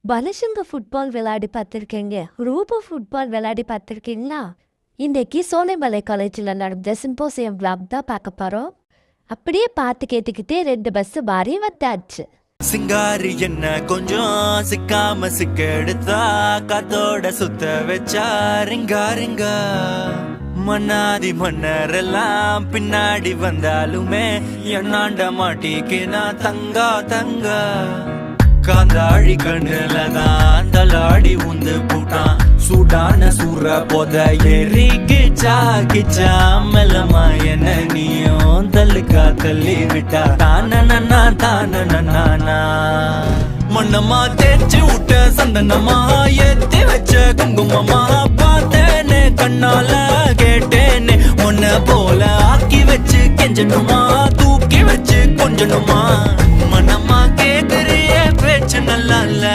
பலசங்க football விளையாடி பார்த்துருக்கீங்க, ரூபா ஃபுட்பால் விளையாடி பார்த்துருக்கீங்களா? இன்றைக்கி சோலைமலை காலேஜில் நடந்த சிம்போசியம் விளாக் தான் பார்க்க போகிறோம். அப்படியே பார்த்து கேட்டுக்கிட்டே 2 பஸ்ஸு மாறி வந்தாச்சு. சிங்காரி என்ன கொஞ்சம் சிக்காம சிக்க எடுத்தா காத்தோட சுத்த வச்சா ரிங்கா ரிங்கா. மன்னாதி மன்னரெல்லாம் பின்னாடி வந்தாலுமே என்னாண்ட மாட்டிக்கு நான் தங்கா தங்கா. காந்தாழி கண்ணுல தான் தலாடி உந்து போட்டான் சூடான சூற போத ஏறி கிச்சா கிச்சா. மெல்லமா என்ன நீயும் தள்ளுக்கா தள்ளி விட்டா தானனா தானனா. மண்ணம்மா தேய்ச்சி விட்ட சந்தனமா ஏத்தி வச்ச குங்குமமா பார்த்தேனே கண்ணால கேட்டேனே உன்ன போல ஆக்கி வச்சு கெஞ்சணுமா தூக்கி வச்சு கொஞ்சணுமா. மனம்மா கேக்குறிய பேச்சு நல்லா இல்ல.